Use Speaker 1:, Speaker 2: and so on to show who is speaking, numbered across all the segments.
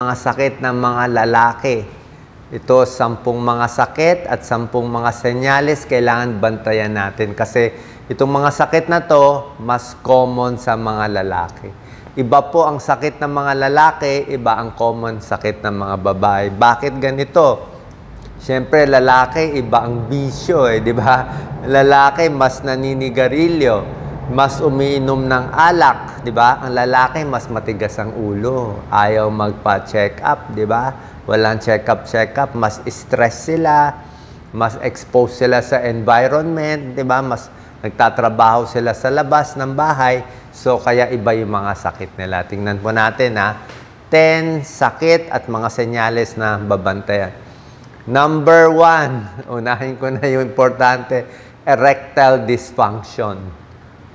Speaker 1: mga sakit ng mga lalaki. Ito, 10 mga sakit at 10 mga senyales kailangan bantayan natin. Kasi itong mga sakit na to, mas common sa mga lalaki. Iba po ang sakit ng mga lalaki, iba ang common sakit ng mga babae. Bakit ganito? Siyempre, lalaki, iba ang bisyo, di ba? Lalaki, mas naninigarilyo, mas umiinom ng alak, di ba? Ang lalaki, mas matigas ang ulo. Ayaw magpa-check up, di ba? Walang check-up, mas stress sila, mas exposed sila sa environment, di ba? Mas nagtatrabaho sila sa labas ng bahay, so kaya iba yung mga sakit nila. Tingnan po natin, 10 sakit at mga senyales na babantayan. Number 1, unahin ko na yung importante, erectile dysfunction.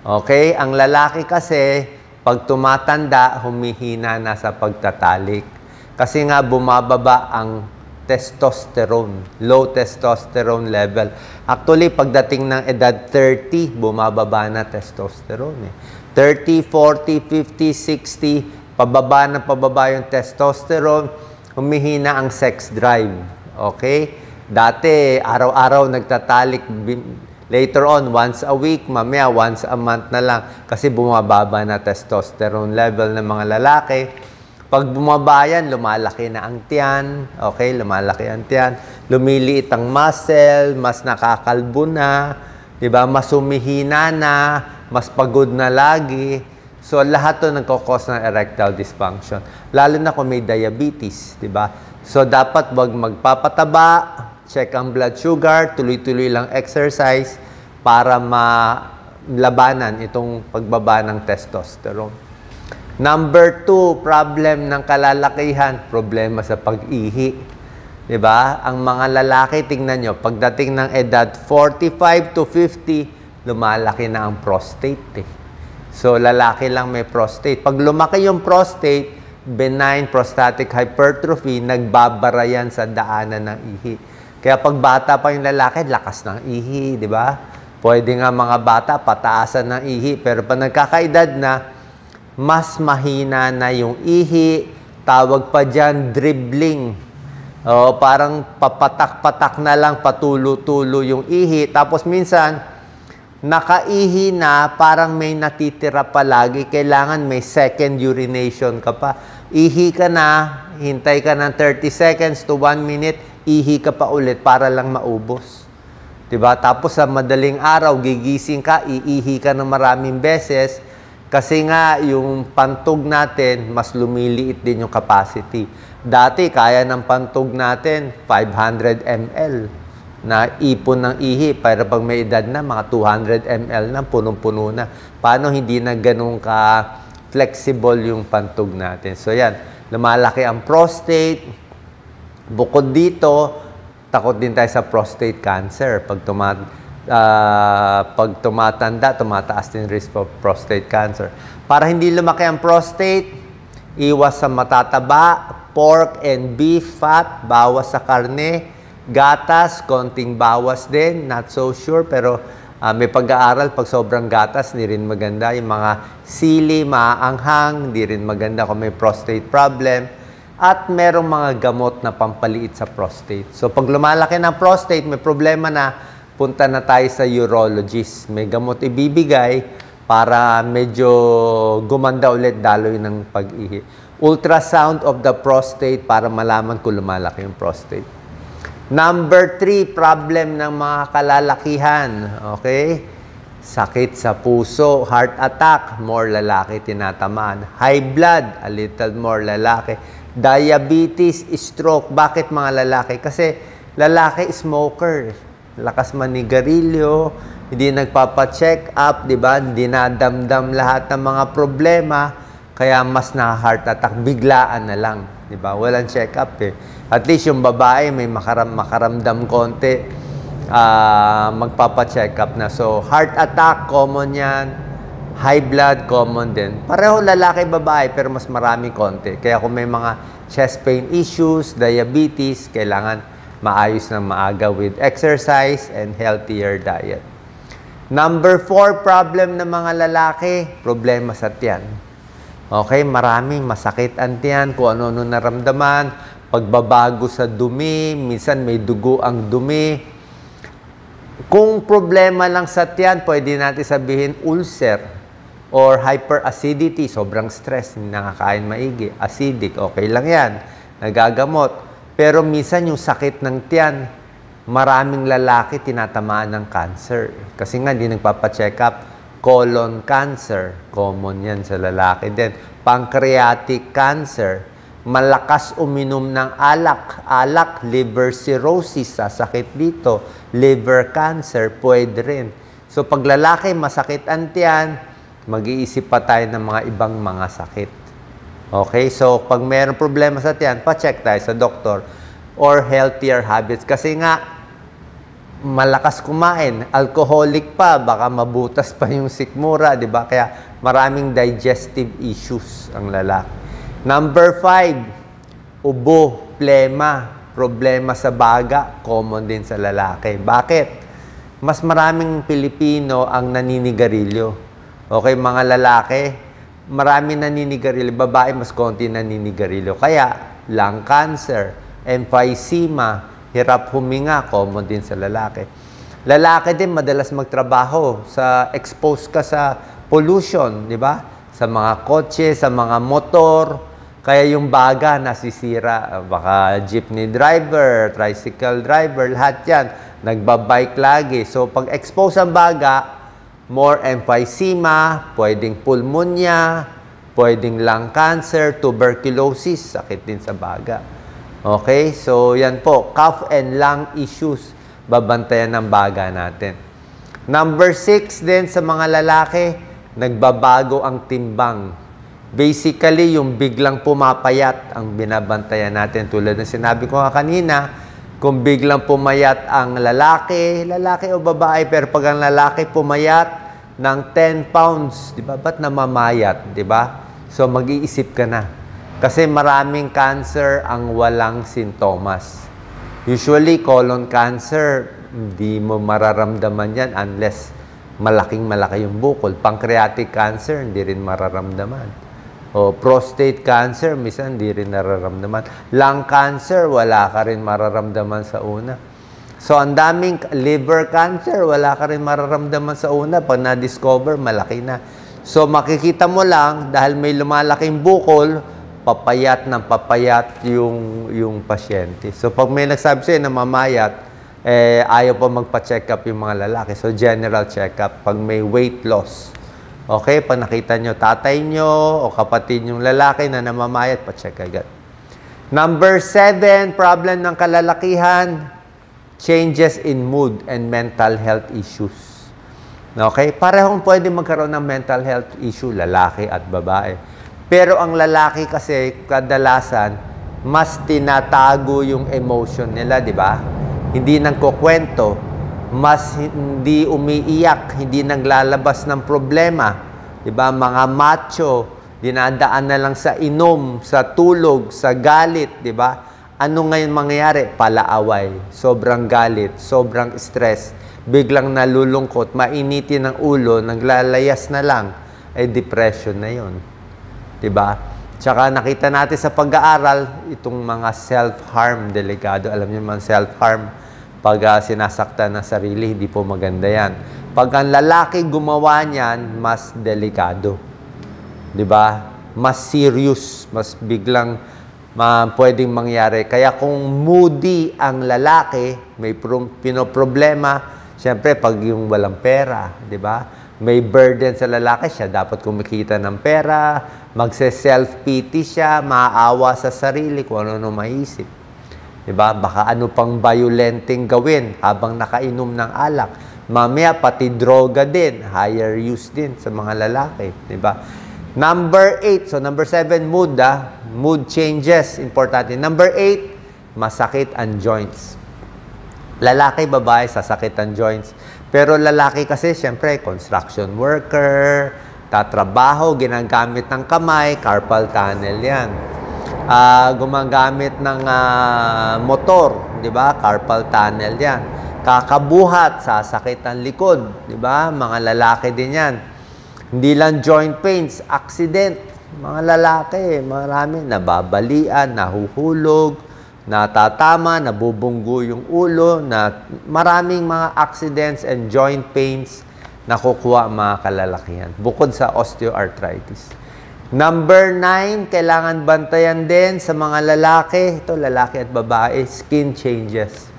Speaker 1: Okay? Ang lalaki kasi, pag tumatanda, humihina na sa pagtatalik. Kasi nga bumababa ang testosterone, low testosterone level. Actually, pagdating ng edad 30, bumababa na testosterone. 30, 40, 50, 60, pababa yung testosterone, humihina ang sex drive. Okay? Dati, araw-araw nagtatalik. Later on, once a week, mamaya once a month na lang. Kasi bumababa na testosterone level ng mga lalaki. Pag bumaba yan, lumalaki na ang tiyan. Okay? Lumalaki ang tiyan. Lumiliit ang muscle, mas nakakalbo na. Diba? Mas humihina na, mas pagod na lagi. So, lahat to nagkakos ng erectile dysfunction. Lalo na kung may diabetes. Diba? So, dapat wag magpapataba, check ang blood sugar, tuloy-tuloy lang exercise para malabanan itong pagbaba ng testosterone. Number 2, problem ng kalalakihan, problema sa pag-ihi. Diba? Ang mga lalaki, tingnan nyo, pagdating ng edad 45 to 50, lumalaki na ang prostate. So, lalaki lang may prostate. Pag lumaki yung prostate, benign prostatic hypertrophy, nagbabara yan sa daanan ng ihi. Kaya pag bata pa yung lalaki, lakas ng ihi, di ba? Pwede nga mga bata, pataasan ng ihi. Pero pag nagkakaedad na, mas mahina na yung ihi. Tawag pa dyan, dribbling. O, parang papatak-patak na lang, patulo-tulo yung ihi. Tapos minsan, nakaihi na, parang may natitira palagi. Kailangan may second urination ka pa. Ihi ka na, hintay ka ng 30 seconds to 1 minute, ihi ka pa ulit para lang maubos. Diba? Tapos sa madaling araw, gigising ka, iihi ka ng maraming beses. Kasi nga, yung pantog natin, mas lumiliit din yung capacity. Dati, kaya ng pantog natin, 500 ml na ipon ng ihi. Pero pag may edad na, mga 200 ml na, punong-puno na. Paano hindi na ganun ka-flexible yung pantog natin? So yan, lumalaki ang prostate. Bukod dito, takot din tayo sa prostate cancer. Pag tumatanda, tumataas din risk for prostate cancer. Para hindi lumaki ang prostate, iwas sa matataba, pork and beef fat, bawas sa karne, gatas, konting bawas din, not so sure, pero may pag-aaral, pag sobrang gatas, hindi rin maganda. Yung mga sili, maaanghang, hindi rin maganda kung may prostate problem. At merong mga gamot na pampaliit sa prostate. So pag lumalaki ng prostate, may problema na, punta na tayo sa urologist. May gamot ibibigay para medyo gumanda ulit daloy ng pag-ihi. Ultrasound of the prostate para malaman kung lumalaki yung prostate. Number 3, problem ng mga kalalakihan. Okay? Sakit sa puso, heart attack, more lalaki tinatamaan. High blood, a little more lalaki. Diabetes, stroke. Bakit mga lalaki? Kasi lalaki smoker. Lakas manigarilyo, hindi nagpapa-check up, di ba? Dinadamdam lahat ng mga problema, kaya mas na-heart attack, biglaan na lang, di ba? Walang check up eh. At least yung babae may makaramdam konti, magpapa-check up na. So, heart attack, common yan. High blood, common din. Pareho lalaki, babae, pero mas marami konti. Kaya kung may mga chest pain issues, diabetes, kailangan maayos ng maaga with exercise and healthier diet. Number 4, problem ng mga lalaki, problema sa tiyan. Okay, maraming masakit ang tiyan, kung ano-ano naramdaman, pagbabago sa dumi, minsan may dugo ang dumi. Kung problema lang sa tiyan, pwede natin sabihin ulcer or hyperacidity, sobrang stress, hindi nakakain maigi, acidic, okay lang yan, nagagamot. Pero minsan yung sakit ng tiyan, maraming lalaki tinatamaan ng cancer. Kasi nga, hindi nagpapacheck up. Colon cancer, common yan sa lalaki din. Pancreatic cancer, malakas uminom ng alak, liver cirrhosis, sasakit dito. Liver cancer, pwede rin. So, pag lalaki, masakit ang tiyan, mag-iisip pa tayo ng mga ibang mga sakit. Okay? So, pag mayroong problema sa tiyan, pa-check tayo sa doktor or healthier habits. Kasi nga, malakas kumain, alcoholic pa, baka mabutas pa yung sikmura, di ba? Kaya maraming digestive issues ang lalaki. Number 5, ubo, plema, problema sa baga, common din sa lalaki. Bakit? Mas maraming Pilipino ang naninigarilyo. Okay, mga lalaki, maraming naninigarilyo. Babae, mas konti naninigarilyo. Kaya, lung cancer, emphysema, hirap huminga, common din sa lalaki. Lalaki din madalas magtrabaho, expose ka sa pollution, di ba? Sa mga kotse, sa mga motor, kaya yung baga nasisira. Baka jeepney driver, tricycle driver, lahat yan. Nagbabike lagi. So, pag expose ang baga, more emphysema, pwedeng pulmonya, pwedeng lung cancer, tuberculosis, sakit din sa baga. Okay? So, yan po. Cough and lung issues. Babantayan ng baga natin. Number 6 din sa mga lalaki, nagbabago ang timbang. Basically, yung biglang pumapayat ang binabantayan natin. Tulad ng sinabi ko kanina, kung biglang pumayat ang lalaki o babae, pero pag ang lalaki pumayat ng 10 pounds, di ba? Ba't namamayat? Di ba? So, mag-iisip ka na. Kasi maraming cancer ang walang sintomas. Usually, colon cancer, hindi mo mararamdaman yan unless malaking-malaki yung bukol. Pancreatic cancer, hindi rin mararamdaman. O prostate cancer, minsan hindi rin nararamdaman. Lung cancer, wala ka rin mararamdaman sa una. So, ang daming liver cancer, wala ka rin mararamdaman sa una. Pag na-discover, malaki na. So, makikita mo lang, dahil may lumalaking bukol, papayat ng papayat yung pasyente. So, pag may nagsabi sa'yo na mamayat, ayaw pa magpa-check up yung mga lalaki. So, general check up pag may weight loss. Okay? Pag nakita nyo tatay nyo o kapatid yung lalaki na namamayat, pa-check agad. Number 7, problem ng kalalakihan, changes in mood and mental health issues. Okay? Parehong pwede magkaroon ng mental health issue, lalaki at babae. Pero ang lalaki kasi, kadalasan, mas tinatago yung emotion nila, di ba? Hindi nang kukwento, mas hindi umiiyak, hindi naglalabas ng problema. Di ba? Mga macho, dinadaan na lang sa inom, sa tulog, sa galit, di ba? Ano ngayon mangyayari? Palaaway, sobrang galit, sobrang stress, biglang nalulungkot, mainitin ng ulo, naglalayas na lang, ay depression na yon. Diba? Tsaka nakita natin sa pag-aaral, itong mga self-harm, delikado. Alam niyo man, self-harm, pag sinasaktan ng sarili, hindi po maganda yan. Pag ang lalaki gumawa niyan, mas delikado. Diba? Mas serious, mas biglang pwedeng mangyari. Kaya kung moody ang lalaki, may pinoproblema, siyempre pag yung walang pera, diba? May burden sa lalaki, siya dapat kumikita ng pera, magse-self-pity siya, maawa sa sarili kung ano maisip. Diba? Baka ano pang violenting gawin habang nakainom ng alak. Mamaya pati droga din, higher use din sa mga lalaki. Diba? Number 8, so number 7, mood. Mood changes, importante. Number 8, masakit ang joints. Lalaki, babae, sasakit ang joints. Pero lalaki kasi, siyempre, construction worker, tatrabaho, ginagamit ng kamay, carpal tunnel yan. Gumagamit ng motor, di ba? Carpal tunnel yan. Kakabuhat, sasakit ang likod, di ba? Mga lalaki din yan. Hindi lang joint pains, accident, Mga lalaki, marami nababalian, nahuhulog, natatama, nabubunggo yung ulo, na maraming mga accidents and joint pains na kukuha ang mga kalalakihan. Bukod sa osteoarthritis. Number 9, kailangan bantayan din sa mga lalaki, ito lalaki at babae, skin changes.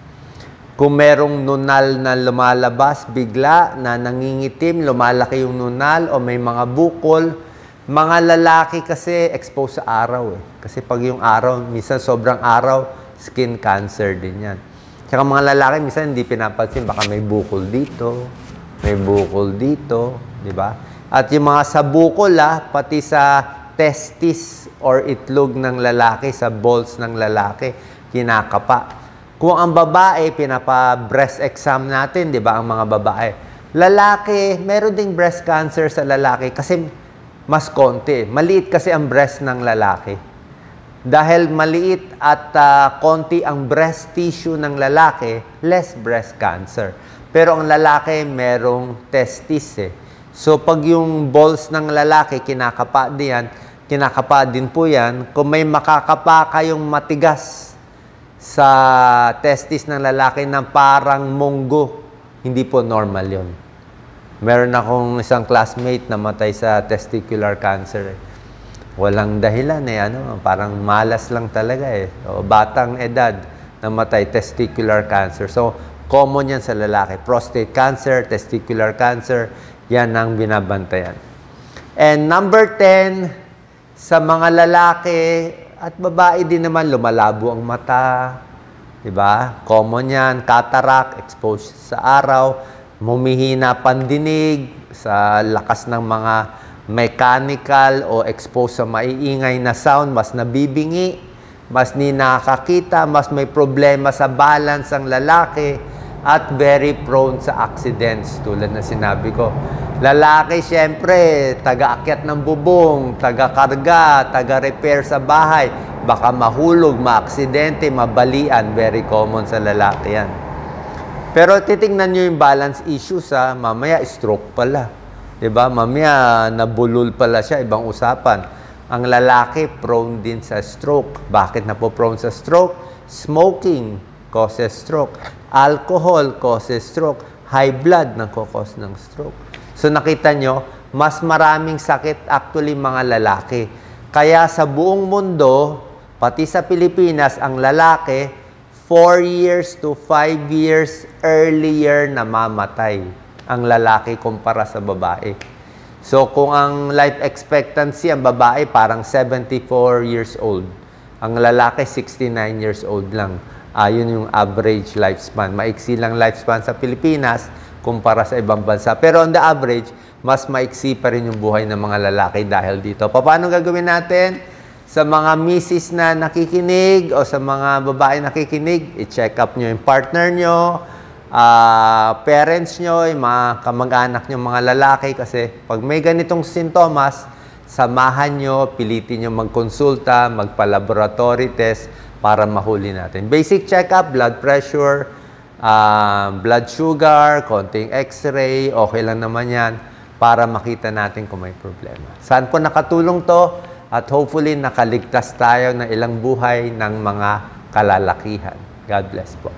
Speaker 1: Kung merong nunal na lumalabas bigla, na nangingitim, lumalaki yung nunal o may mga bukol, mga lalaki kasi exposed sa araw. Kasi pag yung araw, minsan sobrang araw, skin cancer din yan. Tsaka mga lalaki, minsan hindi pinapansin, baka may bukol dito, may bukol dito, di ba? At yung mga sa bukol, pati sa testis or itlog ng lalaki, sa balls ng lalaki, kinakapa. Kung ang babae, pinapa-breast exam natin, di ba, ang mga babae. Lalaki, meron ding breast cancer sa lalaki kasi mas konti. Maliit kasi ang breast ng lalaki. Dahil maliit at konti ang breast tissue ng lalaki, less breast cancer. Pero ang lalaki, merong testis. So, pag yung balls ng lalaki, kinakapa din po yan. Kung may makakapa kayong matigas sa testis ng lalaki ng parang munggo, hindi po normal yon. Meron akong isang classmate na matay sa testicular cancer. Walang dahilan parang malas lang talaga O, batang edad na matay, testicular cancer. So, common yan sa lalaki. Prostate cancer, testicular cancer, yan ang binabantayan. And number 10, sa mga lalaki at babae din naman, lumalabo ang mata. Diba? Common yan. Cataract, exposed sa araw. Mumihina pandinig sa lakas ng mga mechanical o exposed sa maiingay na sound. Mas nabibingi, mas di nakakita, mas may problema sa balance ang lalaki, at very prone sa accidents. Tulad na sinabi ko. Lalaki, syempre, taga-akyat ng bubong, taga-karga, taga-repair sa bahay. Baka mahulog, maaksidente, mabalian. Very common sa lalaki yan. Pero titingnan nyo yung balance issues, mamaya stroke pala. Diba? Mamaya nabulol pala siya, ibang usapan. Ang lalaki, prone din sa stroke. Bakit na po prone sa stroke? Smoking causes stroke. Alcohol causes stroke. High blood nagkakos ng stroke. So nakita nyo, mas maraming sakit actually mga lalaki. Kaya sa buong mundo, pati sa Pilipinas, ang lalaki, 4 years to 5 years earlier namamatay ang lalaki kumpara sa babae. So kung ang life expectancy, ang babae parang 74 years old. Ang lalaki, 69 years old lang. Yun yung average lifespan. Maiksi lang lifespan sa Pilipinas kumpara sa ibang bansa. Pero on the average, mas maiksi pa rin yung buhay ng mga lalaki dahil dito. Paano gagawin natin? Sa mga misis na nakikinig o sa mga babae nakikinig, i-check up nyo yung partner nyo, parents nyo, yung mga kamag-anak nyo, mga lalaki. Kasi pag may ganitong sintomas, samahan nyo, pilitin nyo magkonsulta, magpa-laboratory test para mahuli natin. Basic check-up, blood pressure, blood sugar, konting x-ray, okay lang naman yan para makita natin kung may problema. Saan po nakatulong to? At hopefully nakaligtas tayo ng ilang buhay ng mga kalalakihan. God bless po.